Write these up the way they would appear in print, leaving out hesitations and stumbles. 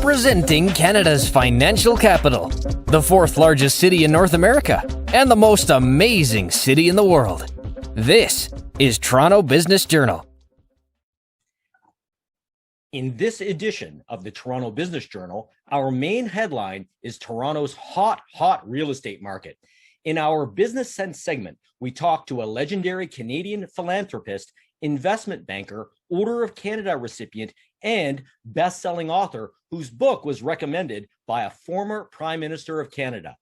representing Canada's financial capital, the fourth largest city in North America, and the most amazing city in the world. This is Toronto Business Journal. In this edition of the Toronto Business Journal, our main headline is Toronto's hot real estate market. In our Business Sense segment, we talk to a legendary Canadian philanthropist, investment banker, Order of Canada recipient, and best-selling author whose book was recommended by a former Prime Minister of Canada.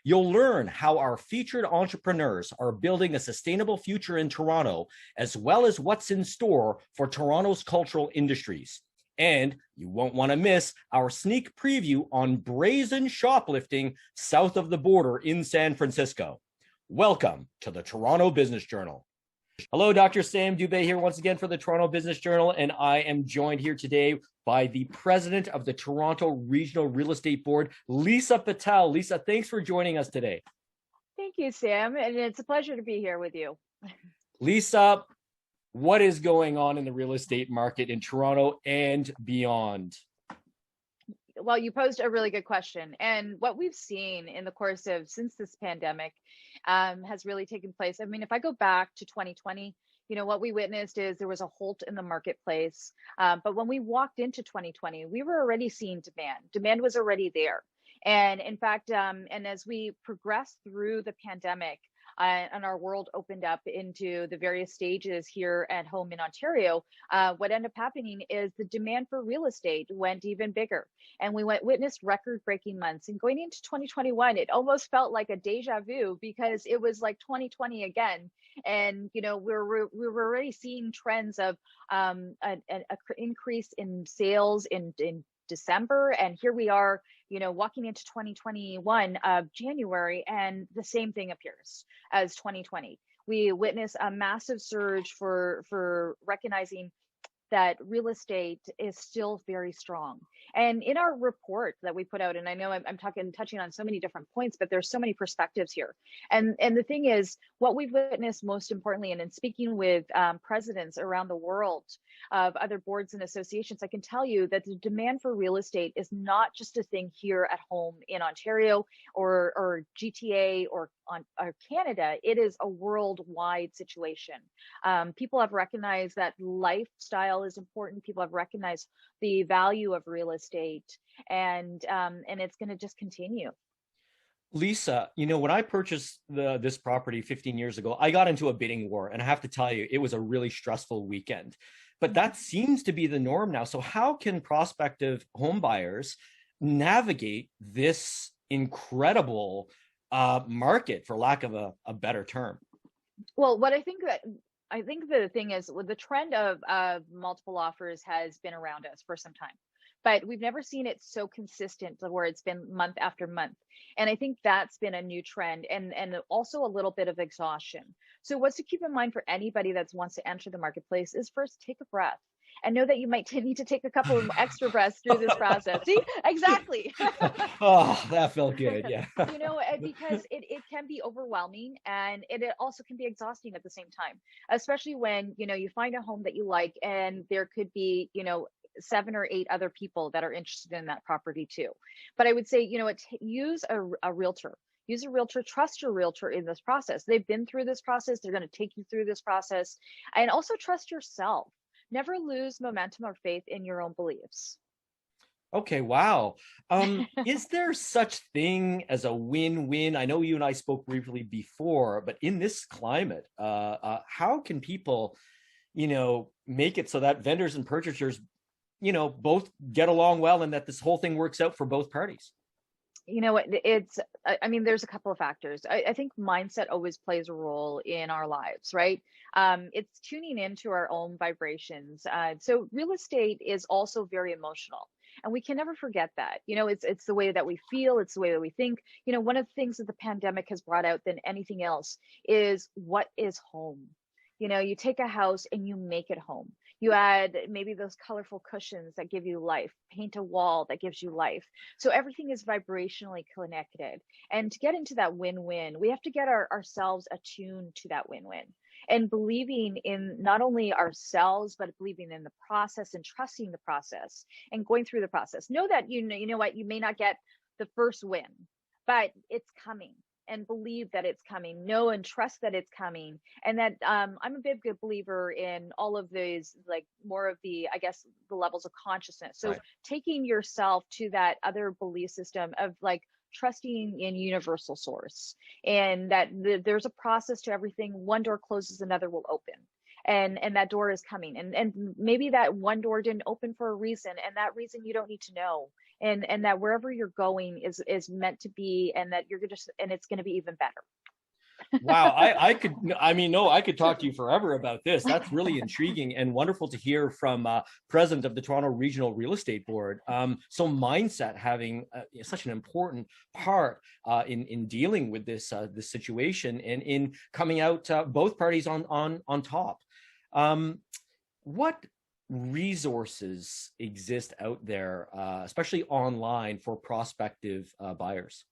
You'll learn how our featured entrepreneurs are building a sustainable future in Toronto, as well as what's in store for Toronto's cultural industries. And you won't want to miss our sneak preview on brazen shoplifting south of the border in San Francisco. Welcome to the Toronto Business Journal. Hello, Dr. Sam Dubé here once again for the Toronto Business Journal, and I am joined here today by the president of the Toronto Regional Real Estate Board, Lisa Patel. Lisa, thanks for joining us today. Thank you, Sam, and it's a pleasure to be here with you. Lisa, what is going on in the real estate market in Toronto and beyond? Well, you posed a really good question. And what we've seen in the course of since this pandemic has really taken place. I mean, if I go back to 2020, what we witnessed is there was a halt in the marketplace. But when we walked into 2020, we were already seeing demand. Demand was already there. And in fact, and as we progressed through the pandemic, and our world opened up into the various stages here at home in Ontario, what ended up happening is the demand for real estate went even bigger. And we witnessed record-breaking months. And going into 2021, it almost felt like a deja vu because it was like 2020 again. And, we were already seeing trends of an increase in sales in December. And here we are, walking into 2021 January, and the same thing appears as 2020. We witness a massive surge for recognizing that real estate is still very strong. And in our report that we put out, and I know I'm touching on so many different points, but there's so many perspectives here. And the thing is, what we've witnessed most importantly, and in speaking with presidents around the world of other boards and associations, I can tell you that the demand for real estate is not just a thing here at home in Ontario or GTA or Canada. It is a worldwide situation. People have recognized that lifestyle is important. People have recognized the value of real estate, and it's going to just continue. Lisa, when I purchased this property 15 years ago, I got into a bidding war, and I have to tell you, it was a really stressful weekend. But that seems to be the norm now. So how can prospective home buyers navigate this incredible market, for lack of a better term? Well, I think the thing is, the trend of multiple offers has been around us for some time, but we've never seen it so consistent where it's been month after month. And I think that's been a new trend, and also a little bit of exhaustion. So what's to keep in mind for anybody that wants to enter the marketplace is first take a breath. And know that you might need to take a couple of extra breaths through this process. See, exactly. Oh, that felt good. Yeah. Because it can be overwhelming, and it also can be exhausting at the same time, especially when, you find a home that you like and there could be, 7 or 8 other people that are interested in that property too. But I would say, use a realtor. Use a realtor, trust your realtor in this process. They've been through this process. They're going to take you through this process, and also trust yourself. Never lose momentum or faith in your own beliefs. Okay, wow. Is there such thing as a win-win? I know you and I spoke briefly before, but in this climate, how can people, make it so that vendors and purchasers, both get along well and that this whole thing works out for both parties? There's a couple of factors. I think mindset always plays a role in our lives, right? It's tuning into our own vibrations. So real estate is also very emotional, and we can never forget that. It's the way that we feel. It's the way that we think. One of the things that the pandemic has brought out than anything else is what is home. You take a house and you make it home. You add maybe those colorful cushions that give you life, paint a wall that gives you life. So everything is vibrationally connected. And to get into that win-win, we have to get ourselves attuned to that win-win. and believing in not only ourselves, but believing in the process and trusting the process and going through the process. Know that you know what, you may not get the first win, but it's coming, and believe that it's coming. Know and trust that it's coming. And that I'm a big good believer in all of these, like more of the, I guess, the levels of consciousness. So taking yourself to that other belief system of like trusting in universal source, and that there's a process to everything. One door closes, another will open. And that door is coming, and maybe that one door didn't open for a reason, and that reason you don't need to know, and that wherever you're going is meant to be, and that you're just, and it's going to be even better. Wow, I could talk to you forever about this. That's really intriguing and wonderful to hear from president of the Toronto Regional Real Estate Board. So mindset having such an important part in dealing with this situation, and in coming out both parties on top. What resources exist out there, especially online, for prospective buyers?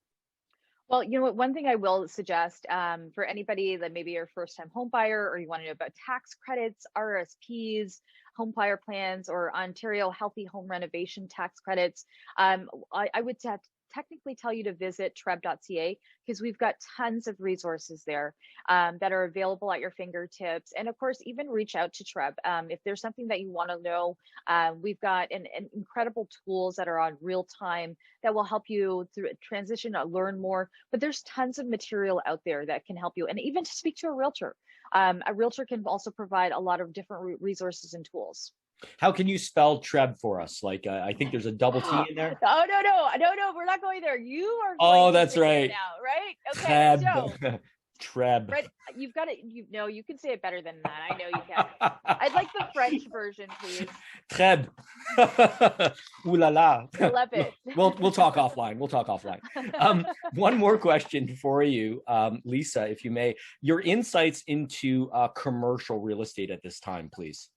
Well, you know what, one thing I will suggest for anybody that maybe you're a first-time home buyer, or you want to know about tax credits, RSPs, home buyer plans, or Ontario Healthy Home Renovation Tax Credits, I would technically tell you to visit treb.ca, because we've got tons of resources there that are available at your fingertips. And of course, even reach out to Treb if there's something that you want to know. We've got an incredible tools that are on real time that will help you through transition, learn more. But there's tons of material out there that can help you, and even to speak to a realtor. A realtor can also provide a lot of different resources and tools. How can you spell Treb for us? Like, I think there's a double T in there. Oh, no, we're not going there. You are going Oh, that's right. now, right? Okay, Treb. so Treb. right, you've got it. You can say it better than that. I know you can. I'd like the French version, please. Treb. Ooh la la. I love it. We'll talk offline. One more question for you, Lisa, if you may. Your insights into commercial real estate at this time, please.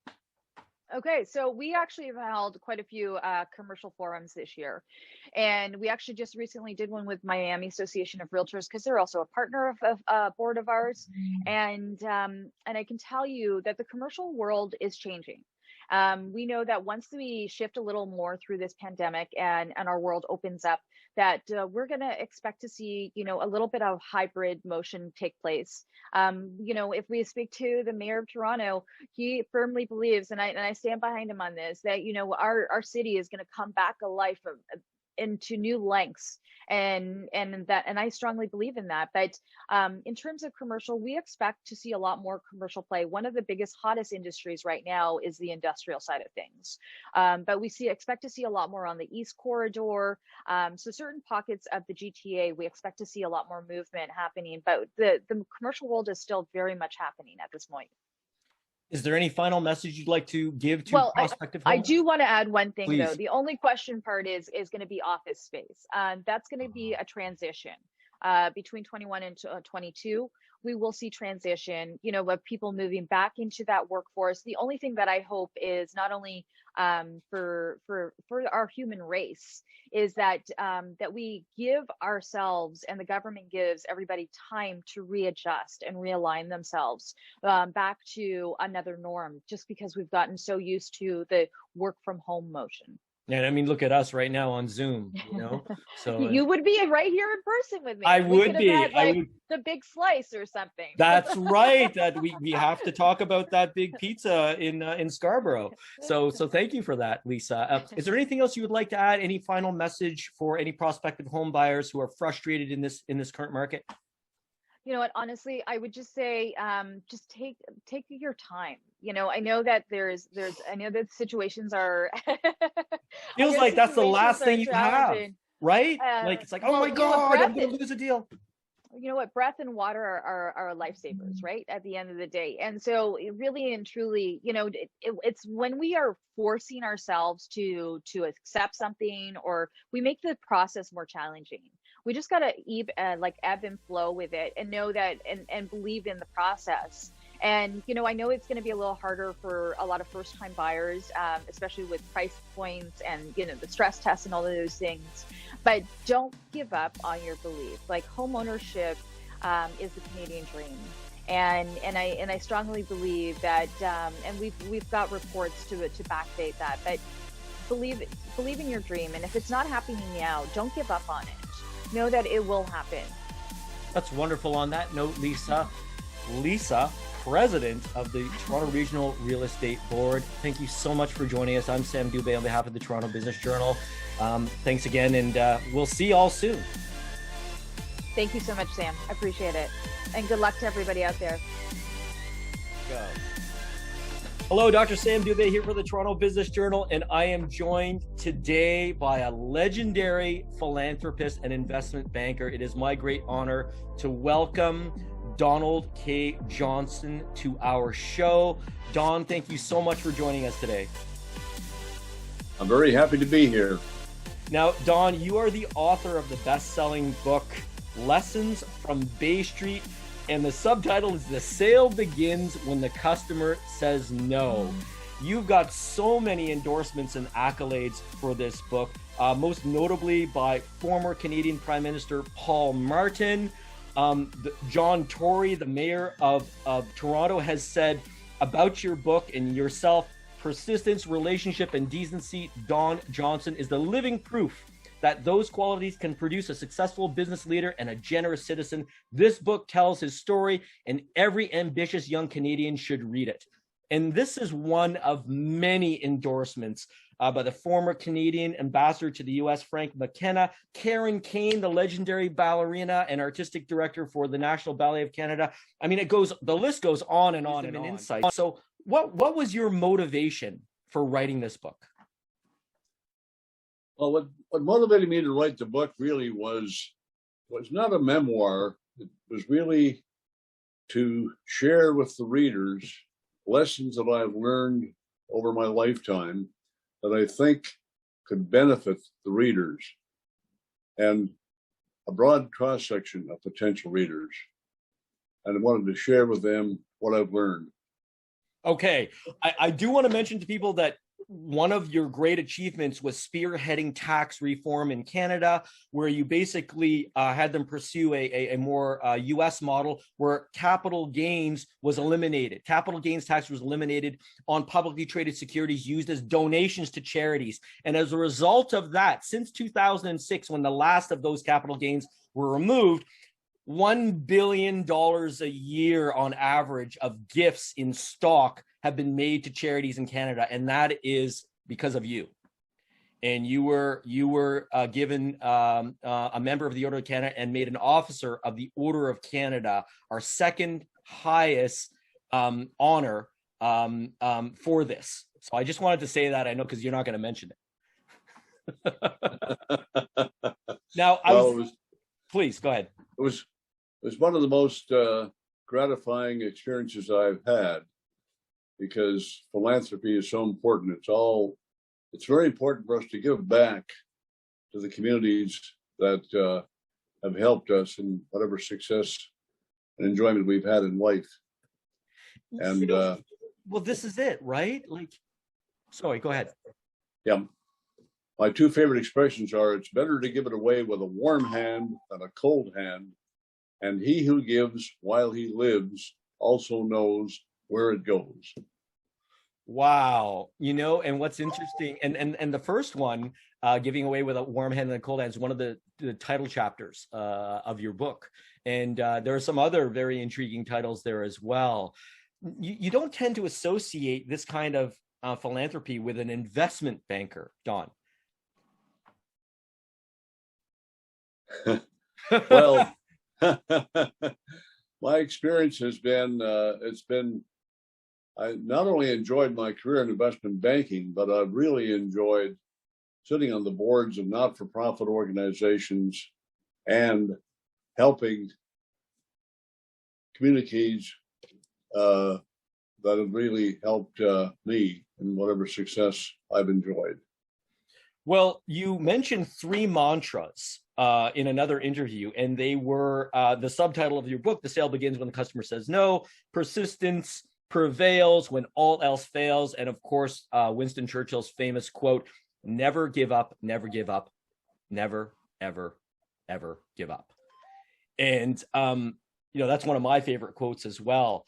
Okay, so we actually have held quite a few commercial forums this year, and we actually just recently did one with Miami Association of Realtors, because they're also a partner of a board of ours, and I can tell you that the commercial world is changing. We know that once we shift a little more through this pandemic and our world opens up, that we're going to expect to see, a little bit of hybrid motion take place. If we speak to the mayor of Toronto, he firmly believes, and I stand behind him on this, that, our city is going to come back alive into new lengths, and I strongly believe in that. But in terms of commercial, we expect to see a lot more commercial play. One of the biggest, hottest industries right now is the industrial side of things, but we expect to see a lot more on the East Corridor. So certain pockets of the GTA, we expect to see a lot more movement happening, but the commercial world is still very much happening at this point. Is there any final message you'd like to give to prospective homeowners? I do want to add one thing, Please. though. The only question part is going to be office space. That's going to be a transition between 21 and 22. We will see transition, of people moving back into that workforce. The only thing that I hope is not only for our human race is that we give ourselves, and the government gives everybody time to readjust and realign themselves back to another norm, just because we've gotten so used to the work from home motion. And I mean, look at us right now on Zoom, So you would be right here in person with me. I would be. The big slice or something. That's right. That we have to talk about that big pizza in Scarborough. So thank you for that, Lisa. Is there anything else you would like to add? Any final message for any prospective home buyers who are frustrated in this current market? You know what, honestly, I would just say, just take your time. I know that I know that situations are. Feels like that's the last thing you have, right? Like, it's like, oh my God, I'm going to lose a deal. You know what, breath and water are lifesavers, right? At the end of the day. And so really and truly, it's when we are forcing ourselves to accept something, or we make the process more challenging. We just got to ebb and flow with it, and know that, and believe in the process. And, I know it's going to be a little harder for a lot of first-time buyers, especially with price points and, the stress tests and all of those things. But don't give up on your belief. Like, home ownership is the Canadian dream. And I strongly believe that, and we've got reports to backdate that. But believe in your dream, and if it's not happening now, don't give up on it. Know that it will happen. That's wonderful. On that note, Lisa, president of the Toronto Regional Real Estate Board, thank you so much for joining us. I'm Sam Dubé on behalf of the Toronto Business Journal. Thanks again, and we'll see you all soon. Thank you so much, Sam. I appreciate it. And good luck to everybody out there. Go. Hello, Dr. Sam Dubé here for the Toronto Business Journal, and I am joined today by a legendary philanthropist and investment banker. It is my great honor to welcome Donald K. Johnson to our show. Don, thank you so much for joining us today. I'm very happy to be here. Now, Don, you are the author of the best-selling book, Lessons from Bay Street, and the subtitle is The Sale Begins When the Customer Says No. You've got so many endorsements and accolades for this book, most notably by former Canadian Prime Minister Paul Martin. John Tory, the mayor of Toronto, has said about your book and yourself, persistence, relationship, and decency. Don Johnson is the living proof that those qualities can produce a successful business leader and a generous citizen. This book tells his story, and every ambitious young Canadian should read it. And this is one of many endorsements by the former Canadian ambassador to the U.S., Frank McKenna, Karen Kane, the legendary ballerina and artistic director for the National Ballet of Canada. I mean, the list goes on and on and on. Insight. So what was your motivation for writing this book? Well, what motivated me to write the book really was not a memoir. It was really to share with the readers lessons that I've learned over my lifetime that I think could benefit the readers and a broad cross-section of potential readers. And I wanted to share with them what I've learned. Okay. I do want to mention to people that one of your great achievements was spearheading tax reform in Canada, where you basically had them pursue a more U.S. model where capital gains was eliminated. Capital gains tax was eliminated on publicly traded securities used as donations to charities. And as a result of that, since 2006, when the last of those capital gains were removed, $1 billion a year on average of gifts in stock have been made to charities in Canada, and that is because of you. And you were given a member of the Order of Canada and made an officer of the Order of Canada, our second highest honor for this. So I just wanted to say that, I know, because you're not going to mention it. Now, please go ahead. It was one of the most gratifying experiences I've had, because philanthropy is so important. It's very important for us to give back to the communities that have helped us in whatever success and enjoyment we've had in life. And well, this is it, right? Sorry, go ahead. Yeah. My two favorite expressions are, it's better to give it away with a warm hand than a cold hand. And he who gives while he lives also knows where it goes. Wow. And what's interesting, and the first one, giving away with a warm hand and a cold hand, is one of the title chapters of your book. And there are some other very intriguing titles there as well. You don't tend to associate this kind of philanthropy with an investment banker, Don. Well, my experience has been, I not only enjoyed my career in investment banking, but I've really enjoyed sitting on the boards of not-for-profit organizations and helping communities that have really helped me in whatever success I've enjoyed. Well, you mentioned three mantras in another interview, and they were the subtitle of your book, The Sale Begins When the Customer Says No, persistence prevails when all else fails, and of course, Winston Churchill's famous quote, never give up, never give up, never, ever, ever give up. And that's one of my favorite quotes as well.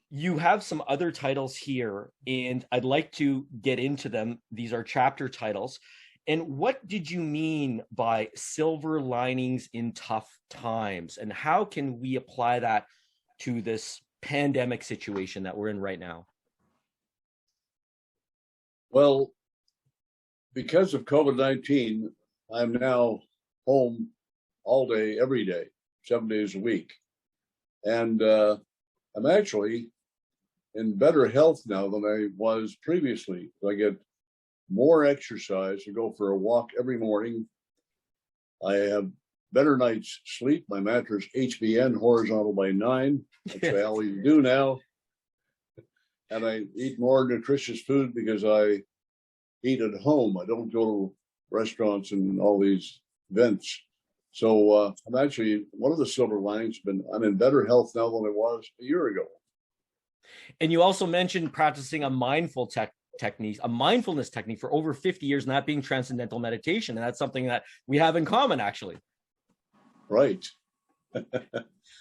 You have some other titles here, and I'd like to get into them. These are chapter titles. And what did you mean by silver linings in tough times? And how can we apply that to this pandemic situation that we're in right now? Well, because of COVID-19, I'm now home all day, every day, 7 days a week. And I'm actually in better health now than I was previously. I get more exercise. I go for a walk every morning. I have better night's sleep. My mattress HBN, horizontal by 9. That's what I always do now. And I eat more nutritious food because I eat at home. I don't go to restaurants and all these events. So I'm actually, one of the silver linings has been I'm in better health now than I was a year ago. And you also mentioned practicing a mindfulness technique for over 50 years, and that being transcendental meditation. And that's something that we have in common, actually. Right.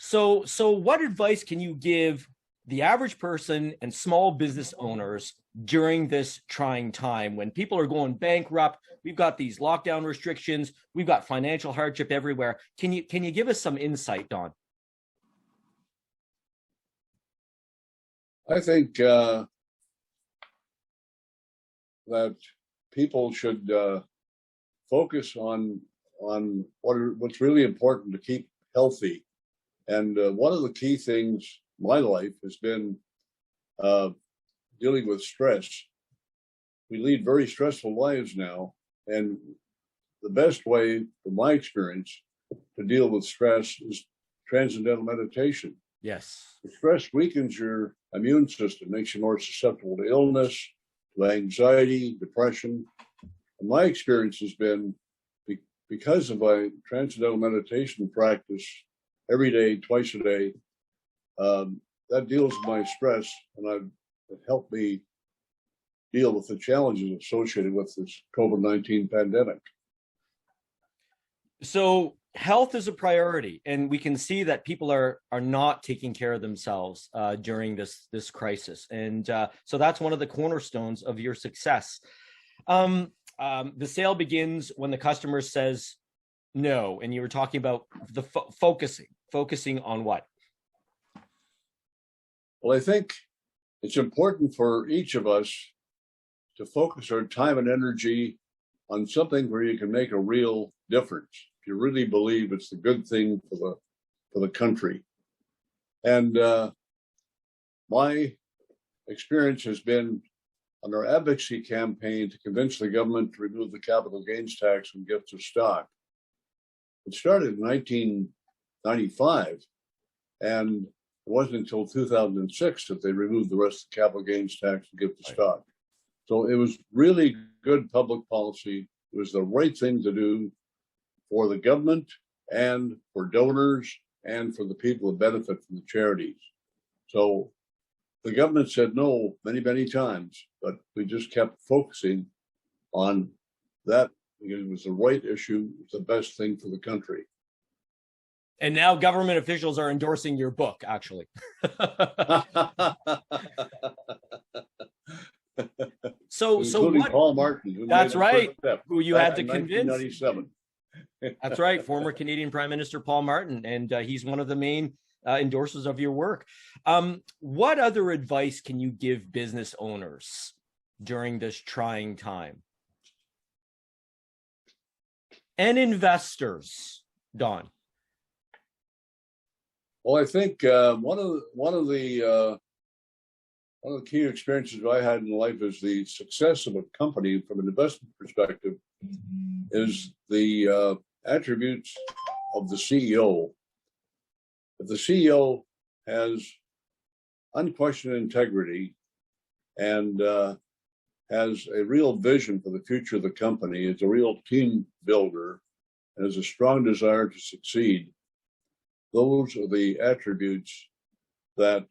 So what advice can you give the average person and small business owners during this trying time when people are going bankrupt? We've got these lockdown restrictions. We've got financial hardship everywhere. Can you give us some insight, Don? I think that people should focus on what's really important to keep healthy. And one of the key things in my life has been dealing with stress. We lead very stressful lives now, and the best way, from my experience, to deal with stress is transcendental meditation. Yes. Stress weakens your immune system, makes you more susceptible to illness, to anxiety, depression. And my experience has been, because of my transcendental meditation practice every day, twice a day, that deals with my stress, and it helped me deal with the challenges associated with this COVID-19 pandemic. So health is a priority, and we can see that people are not taking care of themselves during this crisis, and so that's one of the cornerstones of your success. The sale begins when the customer says no, and you were talking about the focusing on what? Well, I think it's important for each of us to focus our time and energy on something where you can make a real difference. If you really believe it's the good thing for the country. And my experience has been on our advocacy campaign to convince the government to remove the capital gains tax on gifts of stock. It started in 1995, and it wasn't until 2006 that they removed the rest of the capital gains tax and gift of stock. So it was really good public policy. It was the right thing to do for the government and for donors and for the people who benefit from the charities. So the government said no many, many times, but we just kept focusing on that because it was the right issue. It's the best thing for the country. And now government officials are endorsing your book, actually. So what? Paul Martin. That's right. Who you had to convince. 1997. That's right. Former Canadian Prime Minister Paul Martin. And he's one of the main endorsers of your work. What other advice can you give business owners during this trying time? And investors, Don? Well, I think one of the key experiences I had in life is the success of a company from an investment perspective is the attributes of the CEO. If the CEO has unquestioned integrity and has a real vision for the future of the company, is a real team builder, and has a strong desire to succeed, those are the attributes that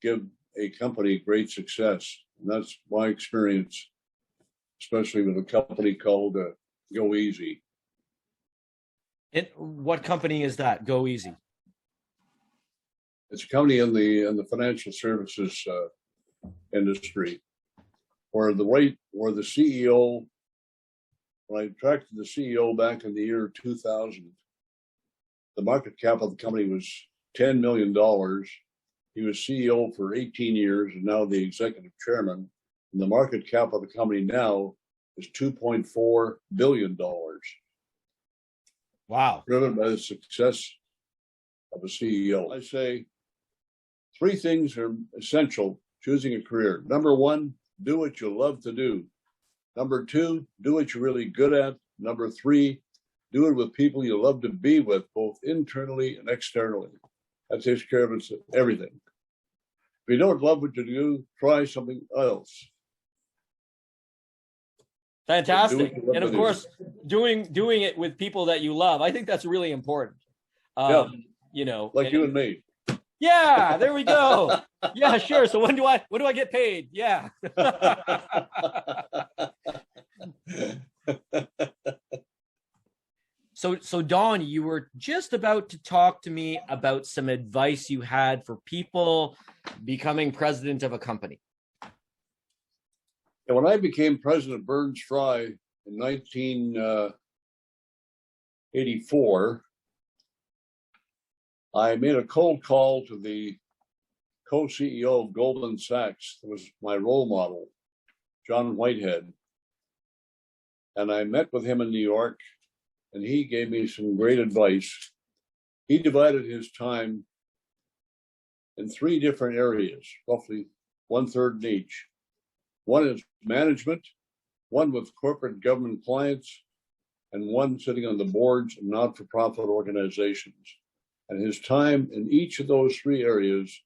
give a company great success. And that's my experience, especially with a company called Go Easy. What company is that, Go Easy? It's a company in the financial services industry, where the CEO, when I attracted the CEO back in the year 2000, the market cap of the company was $10 million. He was CEO for 18 years and now the executive chairman. And the market cap of the company now is $2.4 billion. Wow. Driven by the success of a CEO. I say 3 things are essential choosing a career. Number 1, do what you love to do. Number 2, do what you're really good at. Number 3, do it with people you love to be with, both internally and externally. That takes care of everything. If you don't love what you do, try something else. Fantastic. And of course, doing it with people that you love. I think that's really important. Yeah. You know, like you and me. Yeah, there we go. Yeah, sure. So when do I get paid? Yeah. So Don, you were just about to talk to me about some advice you had for people becoming president of a company. And when I became president of Burns Fry in 1984, I made a cold call to the co-CEO of Goldman Sachs, that was my role model, John Whitehead. And I met with him in New York, and he gave me some great advice. He divided his time in 3 different areas, roughly 1/3 in each. One is management, one with corporate government clients, and one sitting on the boards of not-for-profit organizations. And his time in each of those 3 areas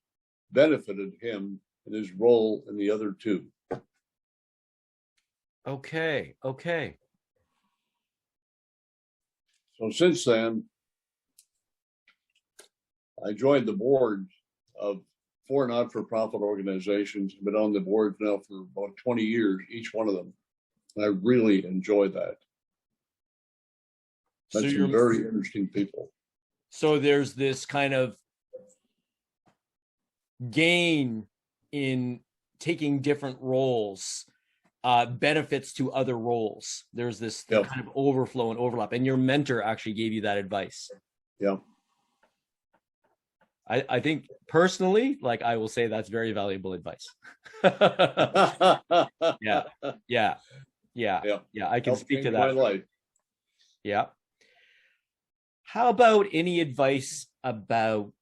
benefited him in his role in the other 2. Okay. So since then, I joined the board of 4 not-for-profit organizations. I've been on the board now for about 20 years, each one of them. And I really enjoy that. Met some very interesting people. So there's this kind of gain in taking different roles, benefits to other roles. There's this kind of overflow and overlap. And your mentor actually gave you that advice. Yeah. I think personally, like I will say that's very valuable advice. Yeah. I can speak to that. Life. Yeah. How about any advice about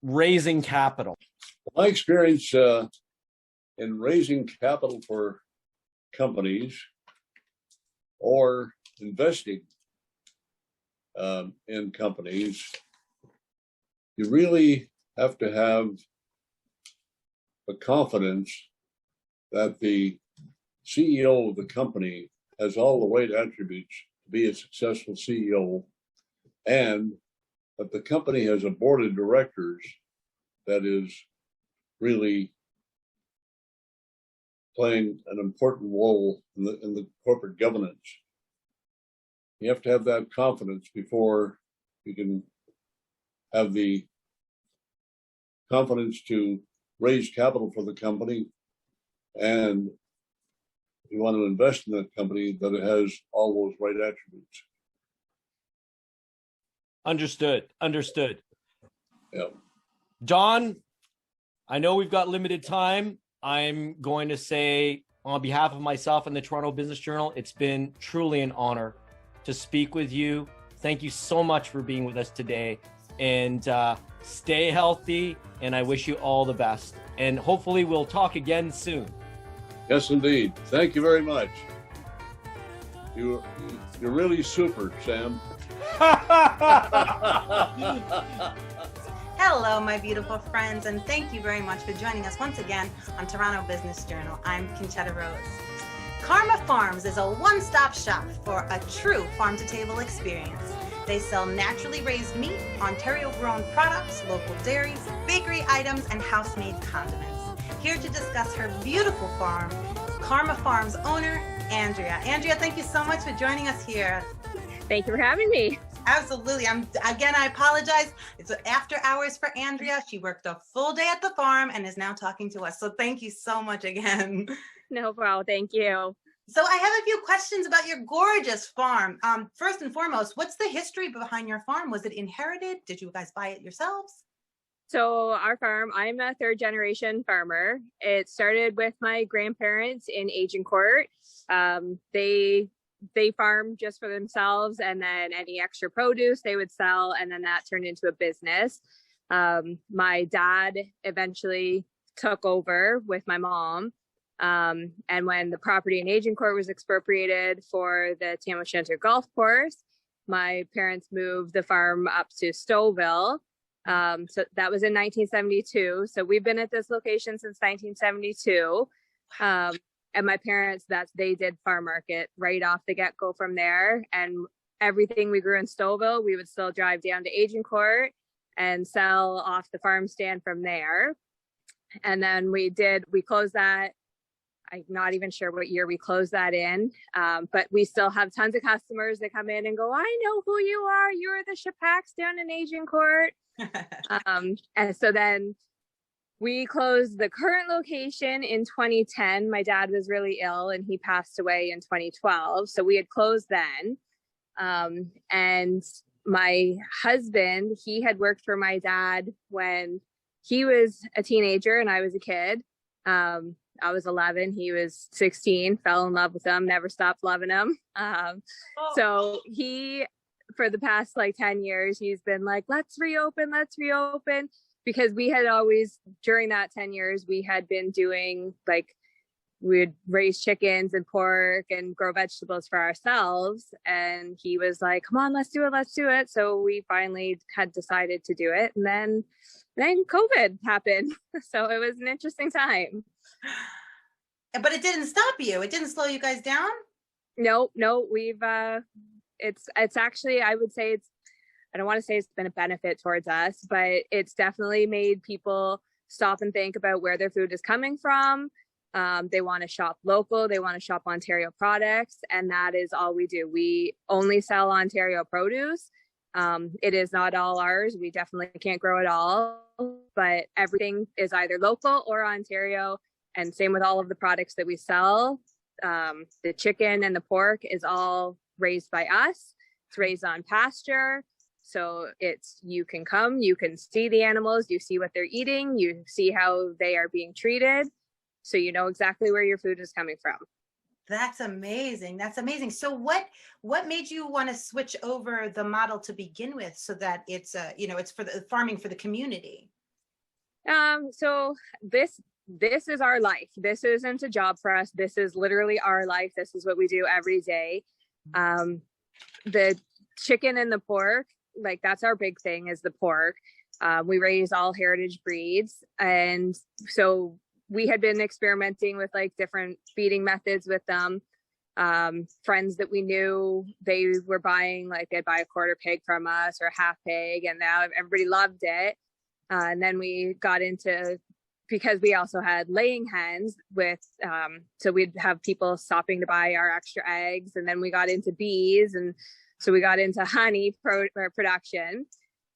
raising capital? My experience in raising capital for companies or investing in companies, you really have to have the confidence that the CEO of the company has all the right attributes to be a successful CEO, and that the company has a board of directors that is really playing an important role in the corporate governance. You have to have that confidence before you can have the confidence to raise capital for the company, and you want to invest in that company, that it has all those right attributes. Understood. Yeah. Don, I know we've got limited time. I'm going to say, on behalf of myself and the Toronto Business Journal, it's been truly an honor to speak with you. Thank you so much for being with us today, and stay healthy, and I wish you all the best. And hopefully we'll talk again soon. Yes, indeed. Thank you very much. You're really super, Sam. Hello, my beautiful friends, and thank you very much for joining us once again on Toronto Business Journal. I'm Conchetta Rose. Karma Farms is a one-stop shop for a true farm-to-table experience. They sell naturally raised meat, Ontario-grown products, local dairies, bakery items, and house-made condiments. Here to discuss her beautiful farm, Karma Farms owner, Andrea. Andrea, thank you so much for joining us here. Thank you for having me. Absolutely. I apologize. It's after hours for Andrea. She worked a full day at the farm and is now talking to us. So thank you so much again. No problem. Thank you. So I have a few questions about your gorgeous farm. First and foremost, what's the history behind your farm? Was it inherited? Did you guys buy it yourselves? So our farm, I'm a third generation farmer. It started with my grandparents in Agincourt. They farmed just for themselves, and then any extra produce they would sell, and then that turned into a business. My dad eventually took over with my mom. And when the property in Agincourt was expropriated for the Tam-O'Shanter golf course, my parents moved the farm up to Stouffville. So that was in 1972. So we've been at this location since 1972. And my parents, they did farm market right off the get-go from there. And everything we grew in Stouffville, we would still drive down to Agincourt and sell off the farm stand from there. And then we closed that. I'm not even sure what year we closed that in, but we still have tons of customers that come in and go, I know who you are. You're the Shapaks down in Agincourt. And so then we closed the current location in 2010. My dad was really ill and he passed away in 2012. So we had closed then. And my husband, he had worked for my dad when he was a teenager and I was a kid. I was 11, he was 16, fell in love with him, never stopped loving him. So he, for the past 10 years, he's been like, let's reopen. Because we had always, during that 10 years, we had been doing we'd raise chickens and pork and grow vegetables for ourselves. And he was like, come on, let's do it. So we finally had decided to do it. And then COVID happened. So it was an interesting time. But it didn't stop you. It didn't slow you guys down? No, we've, it's actually, I would say I don't want to say it's been a benefit towards us, but it's definitely made people stop and think about where their food is coming from. They want to shop local. They want to shop Ontario products. And that is all we do. We only sell Ontario produce. It is not all ours. We definitely can't grow it all, but everything is either local or Ontario. And same with all of the products that we sell. The chicken and the pork is all raised by us. It's raised on pasture. So you can come, you can see the animals, you see what they're eating, you see how they are being treated. So you know exactly where your food is coming from. That's amazing. So what made you want to switch over the model to begin with so that it's it's for the farming for the community? So this is our life. This isn't a job for us. This is literally our life. This is what we do every day. The chicken and the pork, that's our big thing, is the pork. We raise all heritage breeds. And so we had been experimenting with different feeding methods with them. Friends that we knew, they were buying, they'd buy a quarter pig from us or a half pig, and now everybody loved it. And then we got into, because we also had laying hens so we'd have people stopping to buy our extra eggs. And then we got into bees. And so we got into honey production.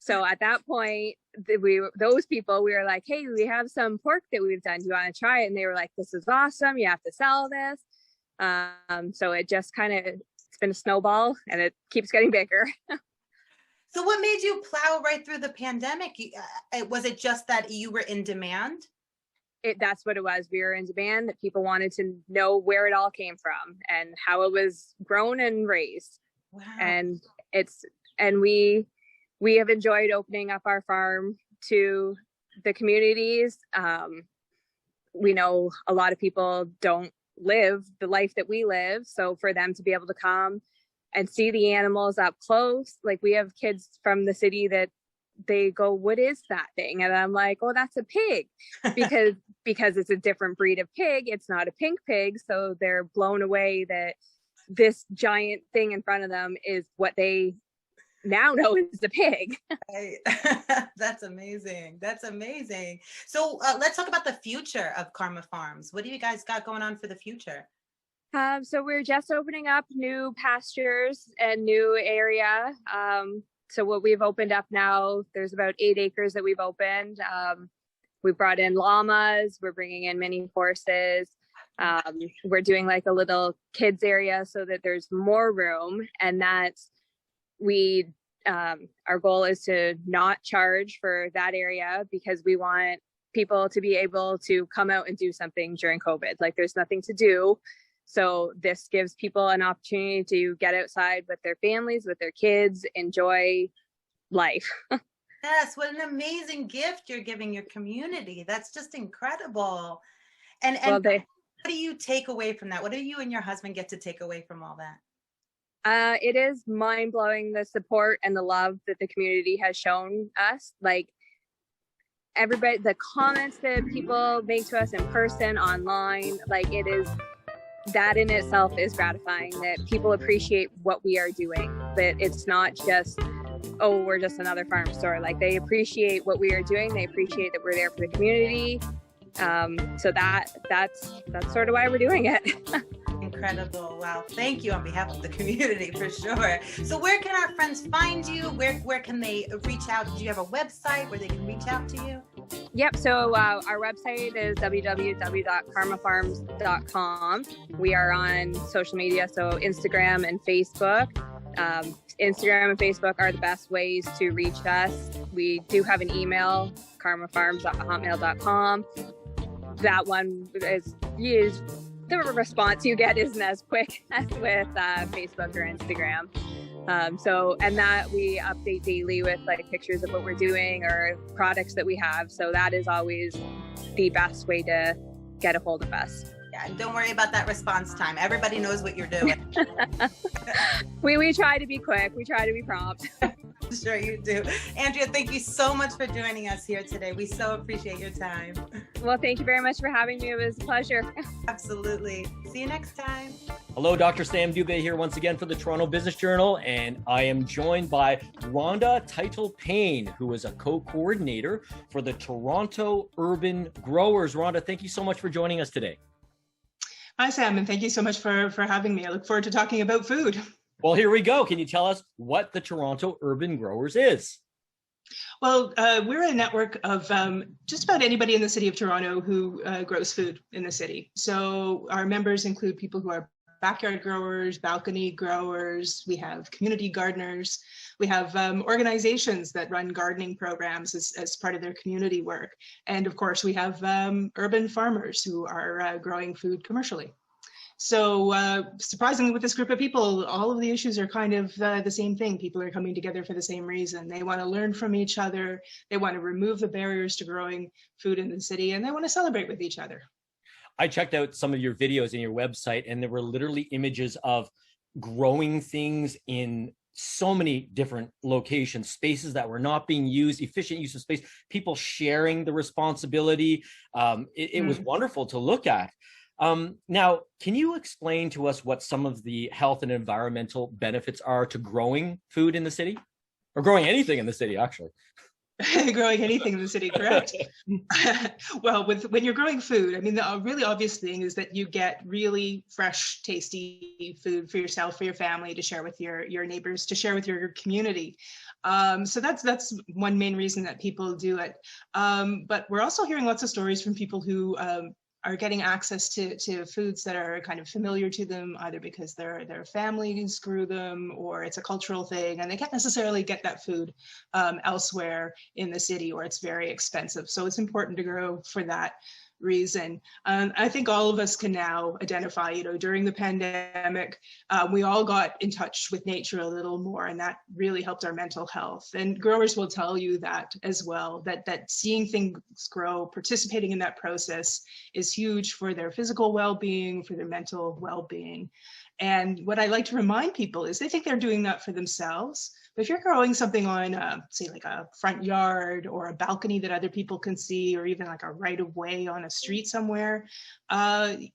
So at that point, we were like, hey, we have some pork that we've done. Do you want to try it? And they were like, this is awesome. You have to sell this. So it just it's been a snowball and it keeps getting bigger. So what made you plow right through the pandemic? Was it just that you were in demand? That's what it was. We were in demand, that people wanted to know where it all came from and how it was grown and raised. Wow. And we have enjoyed opening up our farm to the communities. We know a lot of people don't live the life that we live. So for them to be able to come and see the animals up close, we have kids from the city that they go, what is that thing? And I'm like, oh, that's a pig, because it's a different breed of pig. It's not a pink pig. So they're blown away that this giant thing in front of them is what they now know is the pig. That's amazing. So let's talk about the future of Karma Farms. What do you guys got going on for the future? So we're just opening up new pastures and new area. So what we've opened up now, there's about 8 acres that we've opened. We brought in llamas. We're bringing in mini horses. We're doing like a little kids area so that there's more room, and that's our goal is to not charge for that area because we want people to be able to come out and do something during COVID. Like there's nothing to do. So this gives people an opportunity to get outside with their families, with their kids, enjoy life. Yes, what an amazing gift you're giving your community. That's just incredible. And Well, what do you take away from that? What do you and your husband get to take away from all that? It is mind-blowing, the support and the love that the community has shown us. Like everybody, the comments that people make to us in person, online, like it is, that in itself is gratifying, that people appreciate what we are doing, that it's not just, oh, we're just another farm store. Like they appreciate what we are doing. They appreciate that we're there for the community. So that's sort of why we're doing it. Incredible. Wow. Thank you on behalf of the community for sure. So where can our friends find you? Where can they reach out? Do you have a website where they can reach out to you? Yep. So our website is www.karmafarms.com. We are on social media, so Instagram and Facebook. Instagram and Facebook are the best ways to reach us. We do have an email, karmafarms@hotmail.com. That one is the response you get isn't as quick as with Facebook or Instagram. And that we update daily with like pictures of what we're doing or products that we have. So that is always the best way to get a hold of us. Yeah, and don't worry about that response time. Everybody knows what you're doing. We try to be quick. We try to be prompt. Sure you do. Andrea, thank you so much for joining us here today. We so appreciate your time. Well, thank you very much for having me. It was a pleasure. Absolutely. See you next time. Hello, Dr. Sam Dubé here once again for the Toronto Business Journal, and I am joined by Rhonda Title-Payne, who is a co-coordinator for the Toronto Urban Growers. Rhonda, thank you so much for joining us today. Hi, Sam, and thank you so much for having me. I look forward to talking about food. Well, here we go. Can you tell us what the Toronto Urban Growers is? Well, we're a network of just about anybody in the city of Toronto who grows food in the city. So our members include people who are backyard growers, balcony growers. We have community gardeners. We have organizations that run gardening programs as part of their community work. And of course, we have urban farmers who are growing food commercially. So surprisingly, with this group of people, all of the issues are kind of the same thing. People are coming together for the same reason. They want to learn from each other. They want to remove the barriers to growing food in the city, and they want to celebrate with each other. I checked out some of your videos in your website, and there were literally images of growing things in so many different locations, spaces that were not being used, efficient use of space, people sharing the responsibility. It was wonderful to look at. Now, can you explain to us what some of the health and environmental benefits are to growing food in the city? Or growing anything in the city, actually? Growing anything in the city, correct? Well, when you're growing food, I mean, the really obvious thing is that you get really fresh, tasty food for yourself, for your family, to share with your neighbors, to share with your community. So that's one main reason that people do it. But we're also hearing lots of stories from people who are getting access to foods that are kind of familiar to them, either because their families grew them or it's a cultural thing, and they can't necessarily get that food elsewhere in the city, or it's very expensive. So it's important to grow for that reason. I think all of us can now identify, during the pandemic, we all got in touch with nature a little more, and that really helped our mental health. And growers will tell you that as well, that seeing things grow, participating in that process is huge for their physical well-being, for their mental well-being. And what I like to remind people is they think they're doing that for themselves. But if you're growing something on, say, like a front yard or a balcony that other people can see, or even like a right of way on a street somewhere,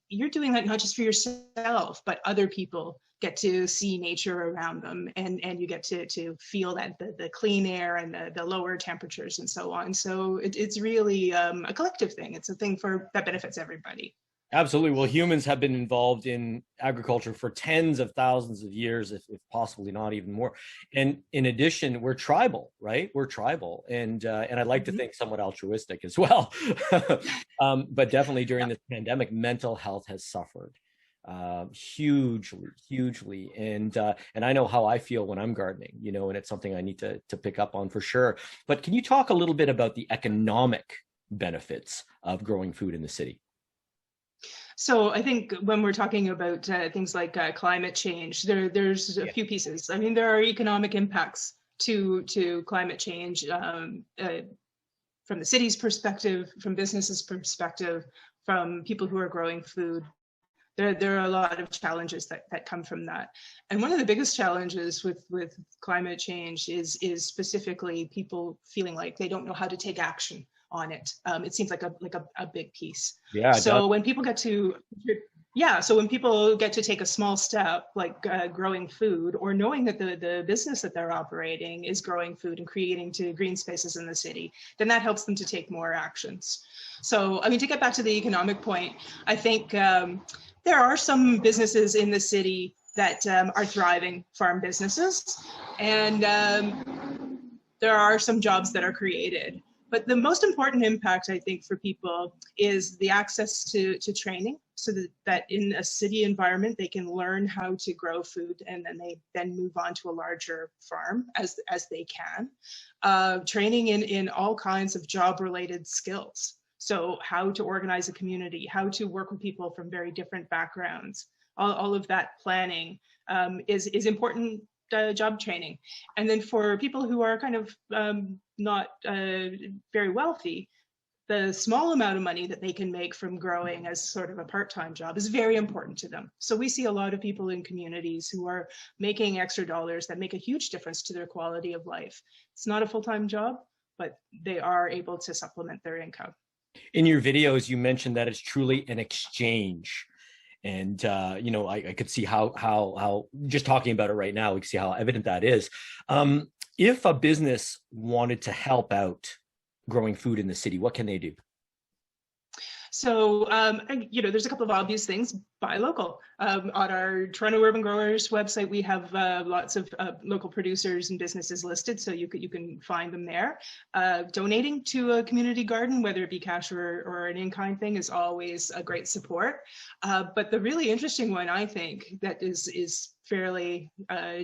you're doing that not just for yourself, but other people get to see nature around them, and you get to feel that the clean air and the lower temperatures and so on. So it's really a collective thing. It's a thing that benefits everybody. Absolutely. Well, humans have been involved in agriculture for tens of thousands of years, if possibly not even more. And in addition, we're tribal, right? We're tribal, and I'd like to think somewhat altruistic as well. But definitely during this pandemic, mental health has suffered hugely, hugely. And I know how I feel when I'm gardening, and it's something I need to pick up on for sure. But can you talk a little bit about the economic benefits of growing food in the city? So I think when we're talking about things like climate change, there's a few pieces. I mean, there are economic impacts to climate change from the city's perspective, from businesses' perspective, from people who are growing food. There are a lot of challenges that come from that. And one of the biggest challenges with climate change is specifically people feeling like they don't know how to take action on it. It seems like a big piece. Yeah. So when people get to take a small step, like growing food, or knowing that the business that they're operating is growing food and creating green spaces in the city, then that helps them to take more actions. So, I mean, to get back to the economic point, I think there are some businesses in the city that are thriving farm businesses, and there are some jobs that are created. But the most important impact, I think, for people is the access to training, so that in a city environment, they can learn how to grow food, and then they move on to a larger farm as they can. Training in all kinds of job-related skills. So how to organize a community, how to work with people from very different backgrounds, all of that planning is important. Job training. And then for people who are kind of not very wealthy, the small amount of money that they can make from growing as sort of a part-time job is very important to them. So we see a lot of people in communities who are making extra dollars that make a huge difference to their quality of life. It's not a full-time job, but they are able to supplement their income. In your videos, you mentioned that it's truly an exchange. And, I could see how just talking about it right now, we can see how evident that is. If a business wanted to help out growing food in the city, what can they do? So, there's a couple of obvious things. Buy local. On our Toronto Urban Growers website, we have lots of local producers and businesses listed, so you can find them there. Donating to a community garden, whether it be cash or an in-kind thing, is always a great support. But the really interesting one, I think, that is fairly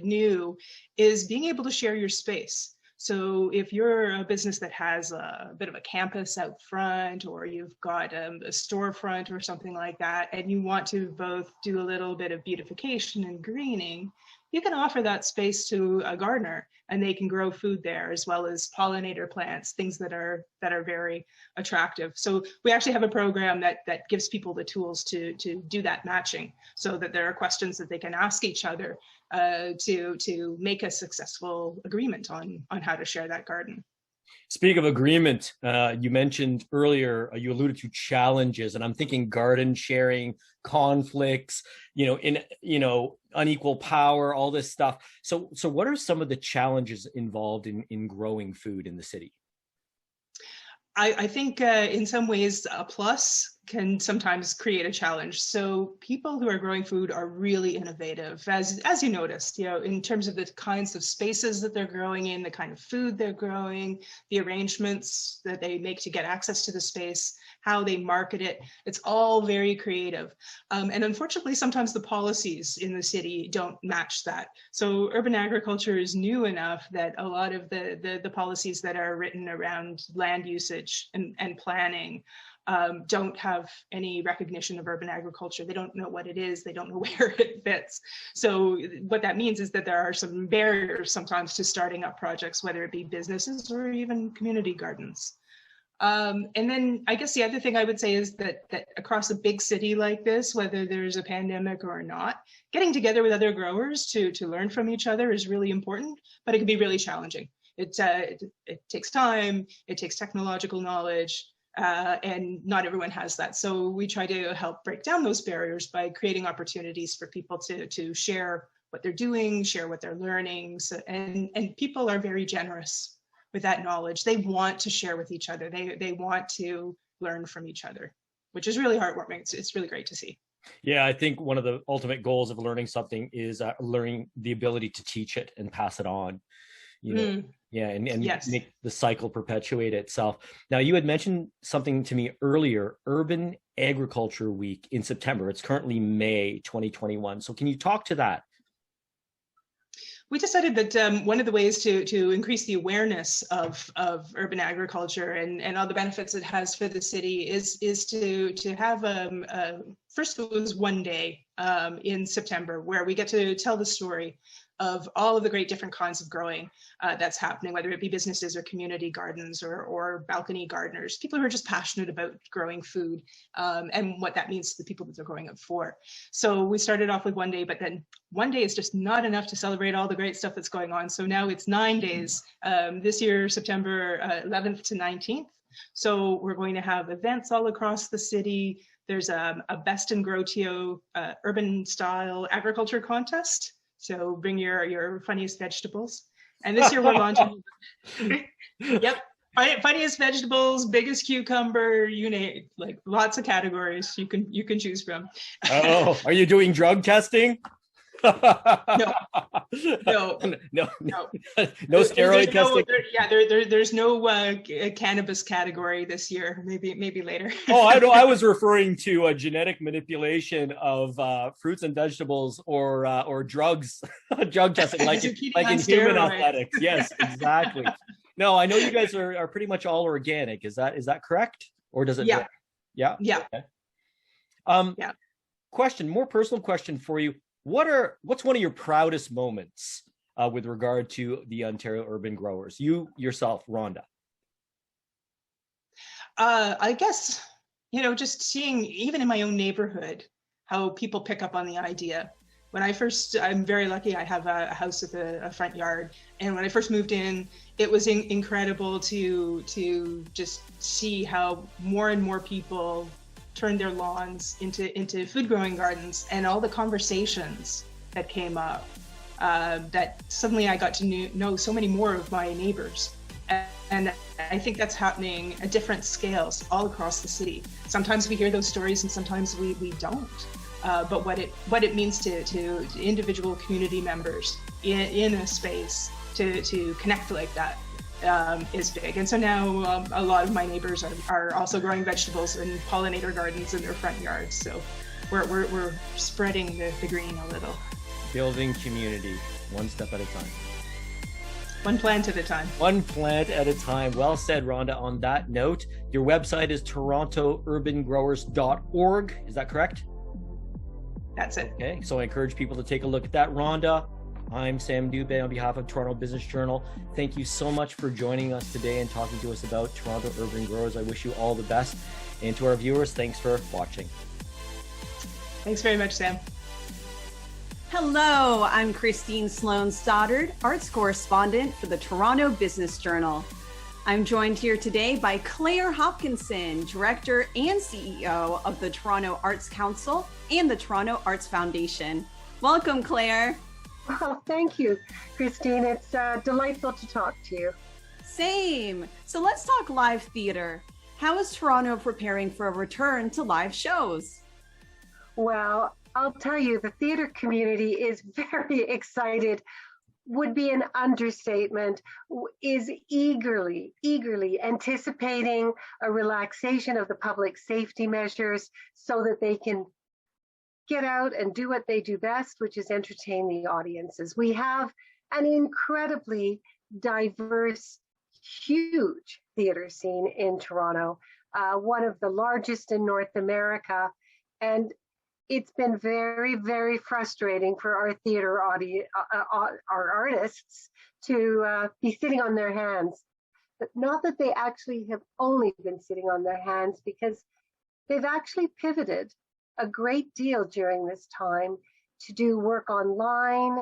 new, is being able to share your space. So if you're a business that has a bit of a campus out front, or you've got a storefront or something like that, and you want to both do a little bit of beautification and greening, you can offer that space to a gardener, and they can grow food there, as well as pollinator plants, things that are very attractive. So we actually have a program that gives people the tools to do that matching, so that there are questions that they can ask each other to make a successful agreement on how to share that garden. Speaking of agreement, you mentioned earlier, you alluded to challenges, and I'm thinking garden sharing, conflicts, unequal power, all this stuff. So what are some of the challenges involved in growing food in the city? I think in some ways a plus can sometimes create a challenge. So people who are growing food are really innovative, as you noticed, in terms of the kinds of spaces that they're growing in, the kind of food they're growing, the arrangements that they make to get access to the space, how they market it. It's all very creative. And unfortunately, sometimes the policies in the city don't match that. So urban agriculture is new enough that a lot of the policies that are written around land usage and planning don't have any recognition of urban agriculture. They don't know what it is. They don't know where it fits. So what that means is that there are some barriers sometimes to starting up projects, whether it be businesses or even community gardens. And then I guess the other thing I would say is that across a big city like this, whether there's a pandemic or not, getting together with other growers to learn from each other is really important, but it can be really challenging. It takes time, it takes technological knowledge, and not everyone has that. So we try to help break down those barriers by creating opportunities for people to share what they're doing, share what they're learning. So, and people are very generous with that knowledge. They want to share with each other. They want to learn from each other. which is really heartwarming. It's really great to see. Yeah, I think one of the ultimate goals of learning something is learning the ability to teach it and pass it on. You know, yeah, and Yes. make the cycle perpetuate itself. Now, you had mentioned something to me earlier, Urban Agriculture Week in September. It's currently May 2021. So can you talk to that? We decided that one of the ways to increase the awareness of urban agriculture and all the benefits it has for the city is to have first it was one day in September where we get to tell the story of all of the great different kinds of growing that's happening, whether it be businesses or community gardens or balcony gardeners, people who are just passionate about growing food and what that means to the people that they're growing it for. So we started off with one day, but then one day is just not enough to celebrate all the great stuff that's going on. So now it's 9 days, this year, September 11th to 19th. So we're going to have events all across the city. There's a Best in Growtio urban style agriculture contest. So bring your funniest vegetables. And this year we're launching, yep, funniest vegetables, biggest cucumber, you name, like lots of categories you can choose from. Oh, are you doing drug testing? No. No steroid testing. There's no cannabis category this year. Maybe later. Oh, I know. I was referring to a genetic manipulation of fruits and vegetables or drugs, drug testing, like in human athletics. Yes, exactly. No, I know you guys are pretty much all organic. Is that correct? Or does it? Yeah. Yeah. Yeah. Okay. Yeah. More personal question for you. What's one of your proudest moments with regard to the Ontario urban growers? You yourself, Rhonda. I guess, just seeing even in my own neighborhood, how people pick up on the idea. I'm very lucky. I have a house with a front yard. And when I first moved in, it was incredible to just see how more and more people turned their lawns into food growing gardens, and all the conversations that came up, that suddenly I got to know so many more of my neighbors. And I think that's happening at different scales all across the city. Sometimes we hear those stories and sometimes we don't. But what it means to individual community members in a space to connect like that is big. And so now a lot of my neighbors are also growing vegetables and pollinator gardens in their front yards. So we're spreading the green a little. Building community, one step at a time. One plant at a time. One plant at a time. Well said, Rhonda. On that note, your website is torontourbangrowers.org. Is that correct? That's it. Okay, so I encourage people to take a look at that. Rhonda, I'm Sam Dubé on behalf of Toronto Business Journal. Thank you so much for joining us today and talking to us about Toronto urban growers. I wish you all the best. And to our viewers, thanks for watching. Thanks very much, Sam. Hello, I'm Christine Sloan Stoddard, arts correspondent for the Toronto Business Journal. I'm joined here today by Claire Hopkinson, Director and CEO of the Toronto Arts Council and the Toronto Arts Foundation. Welcome, Claire. Well, thank you, Christine. It's delightful to talk to you. Same. So let's talk live theater. How is Toronto preparing for a return to live shows? Well, I'll tell you, the theater community is very excited, would be an understatement, is eagerly anticipating a relaxation of the public safety measures so that they can get out and do what they do best, which is entertain the audiences. We have an incredibly diverse, huge theater scene in Toronto, one of the largest in North America. And it's been very, very frustrating for our theater our artists to be sitting on their hands. But not that they actually have only been sitting on their hands, because they've actually pivoted a great deal during this time to do work online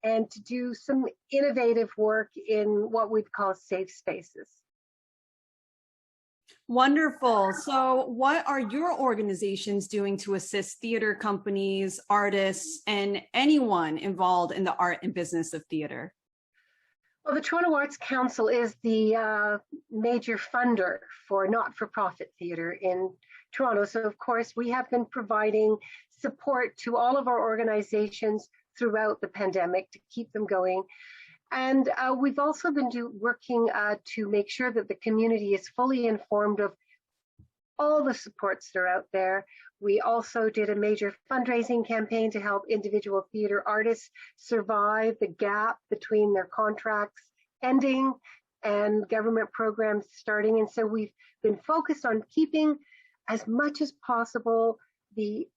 and to do some innovative work in what we'd call safe spaces. Wonderful. So what are your organizations doing to assist theater companies, artists, and anyone involved in the art and business of theater? Well, the Toronto Arts Council is the major funder for not-for-profit theatre in Toronto. So, of course, we have been providing support to all of our organizations throughout the pandemic to keep them going. And we've also been working to make sure that the community is fully informed of all the supports that are out there. We also did a major fundraising campaign to help individual theater artists survive the gap between their contracts ending and government programs starting. And so we've been focused on keeping as much as possible the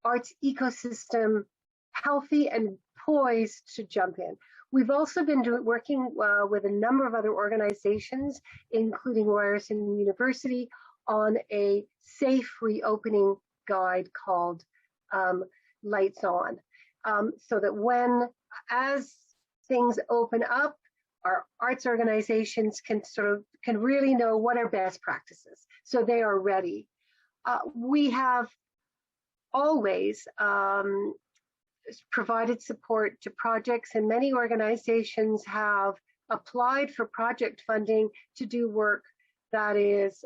arts ecosystem healthy and poised to jump in. We've also been working with a number of other organizations, including Ryerson University, on a safe reopening guide called Lights On, so that as things open up, our arts organizations can really know what are best practices, so they are ready. We have always provided support to projects, and many organizations have applied for project funding to do work that is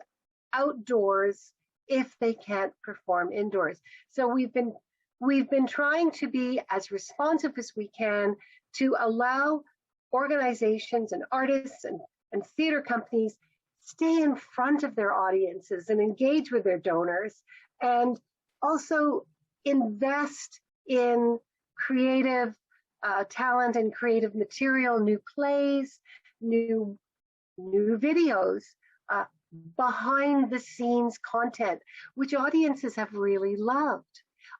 outdoors if they can't perform indoors. So we've been trying to be as responsive as we can to allow organizations and artists and theater companies stay in front of their audiences and engage with their donors, and also invest in creative talent and creative material, new plays, new videos, behind the scenes content, which audiences have really loved.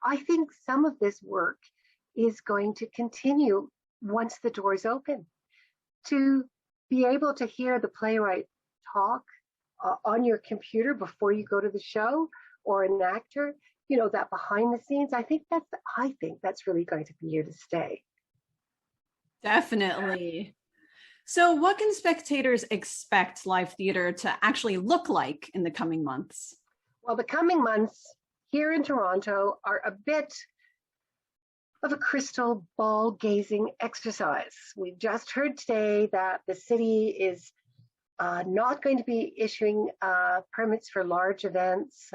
I think some of this work is going to continue once the doors open. To be able to hear the playwright talk on your computer before you go to the show, or an actor, that behind the scenes, I think that's really going to be here to stay. Definitely. So what can spectators expect live theater to actually look like in the coming months? Well, the coming months here in Toronto are a bit of a crystal ball gazing exercise. We just heard today that the city is not going to be issuing permits for large events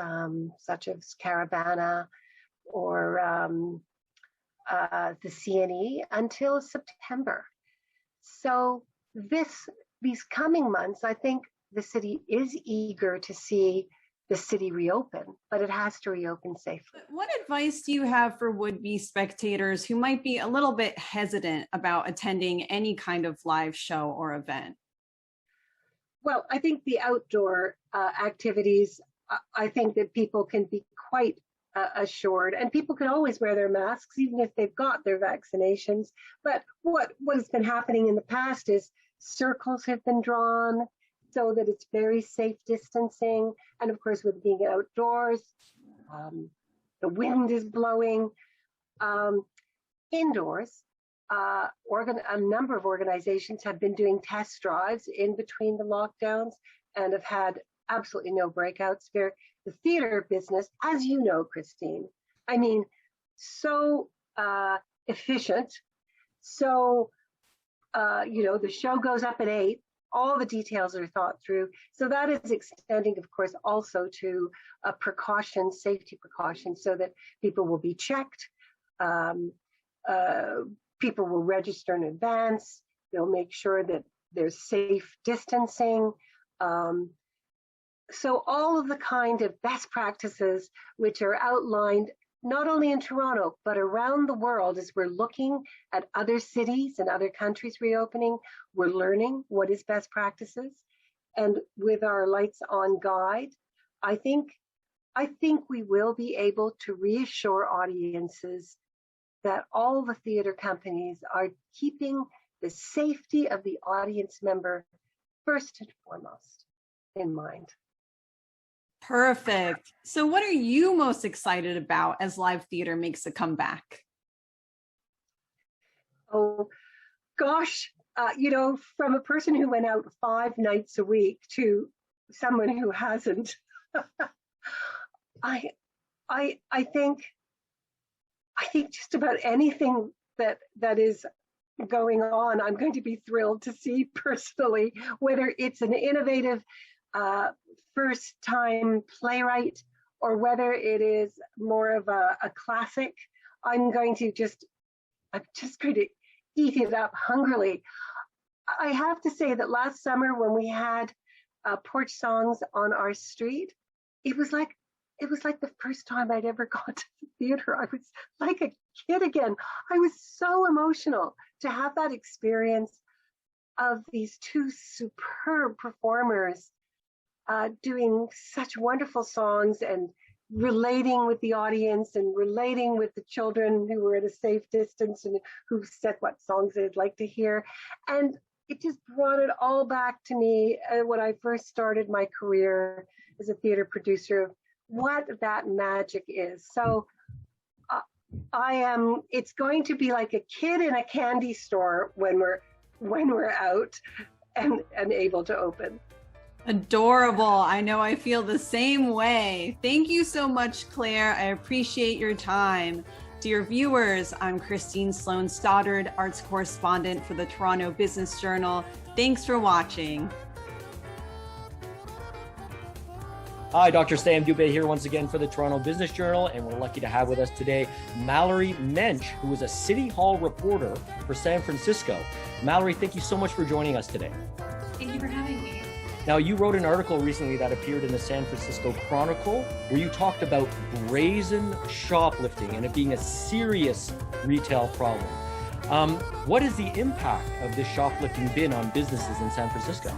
such as Caravana or the CNE until September. So these coming months, I think the city is eager to see the city reopen, but it has to reopen safely. What advice do you have for would-be spectators who might be a little bit hesitant about attending any kind of live show or event? Well, I think the outdoor activities, I think that people can be quite assured, and people can always wear their masks even if they've got their vaccinations. But what has been happening in the past is circles have been drawn so that it's very safe distancing. And of course, with being outdoors, the wind is blowing. Indoors, a number of organizations have been doing test drives in between the lockdowns and have had absolutely no breakouts there. The theater business, as you know, Christine, I mean, so efficient. So, the show goes up at 8, all the details are thought through. So that is extending, of course, also to safety precautions, so that people will be checked. People will register in advance. They'll make sure that there's safe distancing. So all of the kind of best practices which are outlined not only in Toronto, but around the world, as we're looking at other cities and other countries reopening, we're learning what is best practices. And with our Lights On guide, I think we will be able to reassure audiences that all the theater companies are keeping the safety of the audience member first and foremost in mind. Perfect. So what are you most excited about as live theater makes a comeback? Oh, gosh, from a person who went out 5 nights a week to someone who hasn't, I think just about anything that is going on, I'm going to be thrilled to see personally, whether it's an innovative first time playwright or whether it is more of a classic. I'm just going to eat it up hungrily. I have to say that last summer when we had porch songs on our street, it was like the first time I'd ever gone to the theater. I was like a kid again. I was so emotional to have that experience of these two superb performers doing such wonderful songs and relating with the audience and relating with the children who were at a safe distance and who said what songs they'd like to hear. And it just brought it all back to me when I first started my career as a theater producer, what that magic is. So it's going to be like a kid in a candy store when we're out and able to open. Adorable. I know I feel the same way. Thank you so much, Claire. I appreciate your time. Dear viewers, I'm Christine Sloan Stoddard, arts correspondent for the Toronto Business Journal. Thanks for watching. Hi, Dr. Sam Dubé here once again for the Toronto Business Journal, and we're lucky to have with us today Mallory Mensch, who is a City Hall reporter for San Francisco. Mallory, thank you so much for joining us today. Thank you for having me. Now, you wrote an article recently that appeared in the San Francisco Chronicle where you talked about brazen shoplifting and it being a serious retail problem. What has the impact of this shoplifting been on businesses in San Francisco?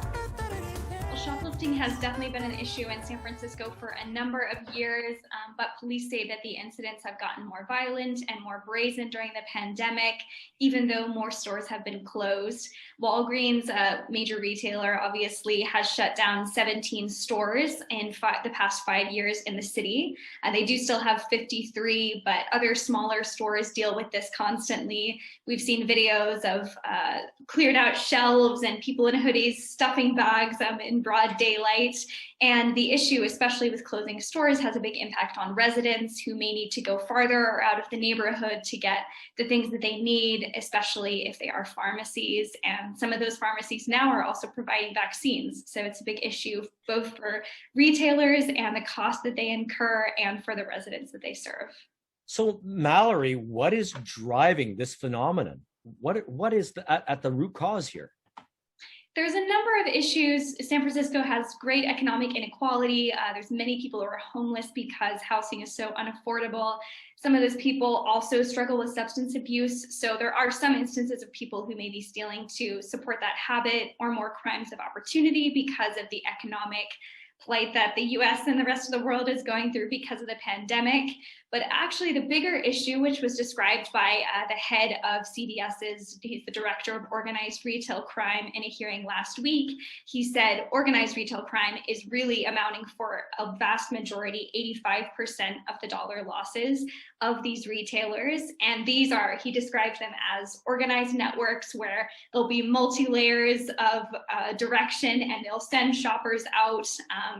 Well, shoplifting has definitely been an issue in San Francisco for a number of years, but police say that the incidents have gotten more violent and more brazen during the pandemic, even though more stores have been closed. Walgreens, a major retailer, obviously has shut down 17 stores in the past 5 years in the city. They do still have 53, but other smaller stores deal with this constantly. We've seen videos of cleared out shelves and people in hoodies stuffing bags in broad daylight. And the issue, especially with closing stores, has a big impact on residents who may need to go farther or out of the neighborhood to get the things that they need, especially if they are pharmacies. And some of those pharmacies now are also providing vaccines. So it's a big issue both for retailers and the cost that they incur and for the residents that they serve. So, Mallory, what is driving this phenomenon? What is at the root cause here? There's a number of issues. San Francisco has great economic inequality. There's many people who are homeless because housing is so unaffordable. Some of those people also struggle with substance abuse. So there are some instances of people who may be stealing to support that habit or more crimes of opportunity because of the economic plight that the US and the rest of the world is going through because of the pandemic. But actually the bigger issue, which was described by the head of CDS's, he's the director of organized retail crime in a hearing last week, he said organized retail crime is really amounting for a vast majority, 85% of the dollar losses of these retailers. And these are, he described them as organized networks where there'll be multi-layers of direction and they'll send shoppers out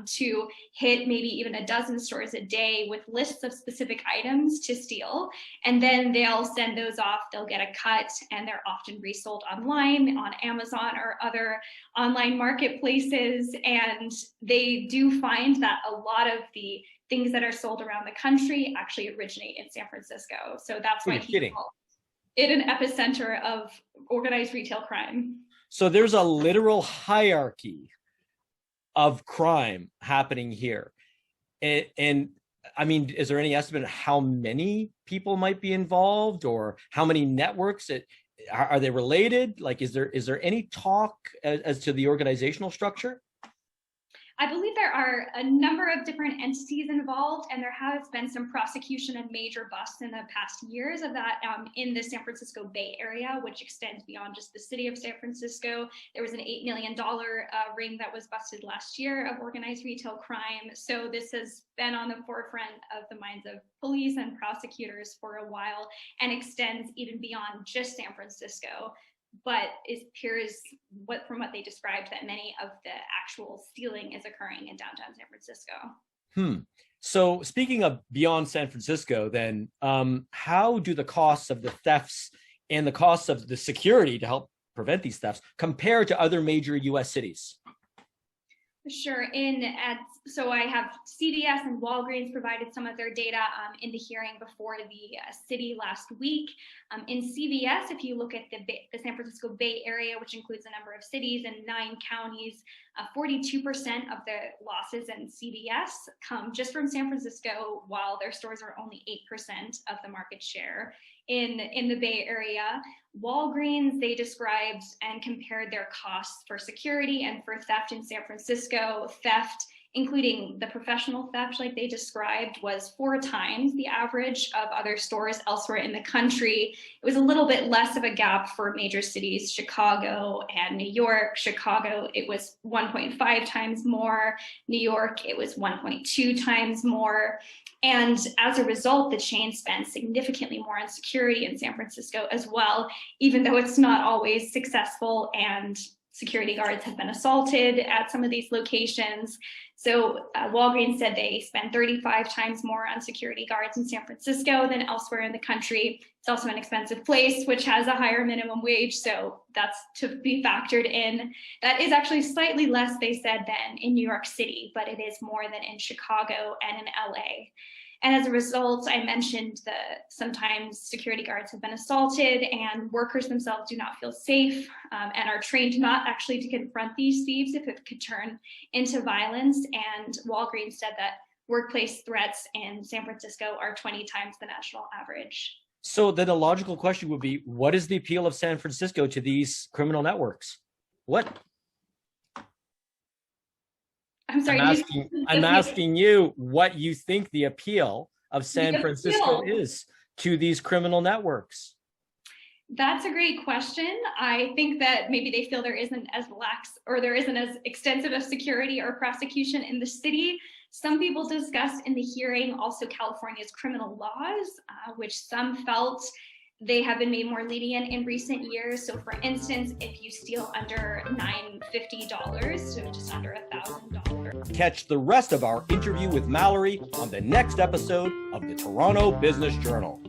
to hit maybe even a dozen stores a day with lists of specific items to steal. And then they'll send those off, they'll get a cut, and they're often resold online on Amazon or other online marketplaces. And they do find that a lot of the things that are sold around the country actually originate in San Francisco. So that's why he called it an epicenter of organized retail crime. So there's a literal hierarchy of crime happening here. And I mean, is there any estimate of how many people might be involved or how many networks? Are they related? Like, is there any talk as to the organizational structure? I believe there are a number of different entities involved, and there has been some prosecution and major busts in the past years of that in the San Francisco Bay Area, which extends beyond just the city of San Francisco. There was an $8 million ring that was busted last year of organized retail crime. So this has been on the forefront of the minds of police and prosecutors for a while and extends even beyond just San Francisco. But it appears from what they described that many of the actual stealing is occurring in downtown San Francisco. So speaking of beyond San Francisco, then how do the costs of the thefts and the costs of the security to help prevent these thefts compared to other major U.S. cities? Sure. So I have CVS and Walgreens provided some of their data in the hearing before the city last week. In CVS, if you look at the San Francisco Bay Area, which includes a number of cities and 9 counties, 42% of the losses in CVS come just from San Francisco, while their stores are only 8% of the market share. In the Bay Area, Walgreens, they described and compared their costs for security and for theft in San Francisco. Theft, including the professional theft like they described, was 4 times the average of other stores elsewhere in the country. It was a little bit less of a gap for major cities, Chicago and New York. Chicago, it was 1.5 times more. New York, it was 1.2 times more. And as a result, the chain spends significantly more on security in San Francisco as well, even though it's not always successful and security guards have been assaulted at some of these locations. So Walgreens said they spend 35 times more on security guards in San Francisco than elsewhere in the country. It's also an expensive place, which has a higher minimum wage. So that's to be factored in. That is actually slightly less, they said, than in New York City, but it is more than in Chicago and in LA. And as a result, I mentioned that sometimes security guards have been assaulted and workers themselves do not feel safe and are trained not actually to confront these thieves if it could turn into violence. And Walgreens said that workplace threats in San Francisco are 20 times the national average. So then the logical question would be, what is the appeal of San Francisco to these criminal networks? What? I'm sorry. I'm asking you what you think the appeal of San Francisco is to these criminal networks. That's a great question. I think that maybe they feel there isn't as extensive of security or prosecution in the city. Some people discussed in the hearing also California's criminal laws, which some felt they have been made more lenient in recent years. So for instance, if you steal under $950, so just under $1,000. Catch the rest of our interview with Mallory on the next episode of the Toronto Business Journal.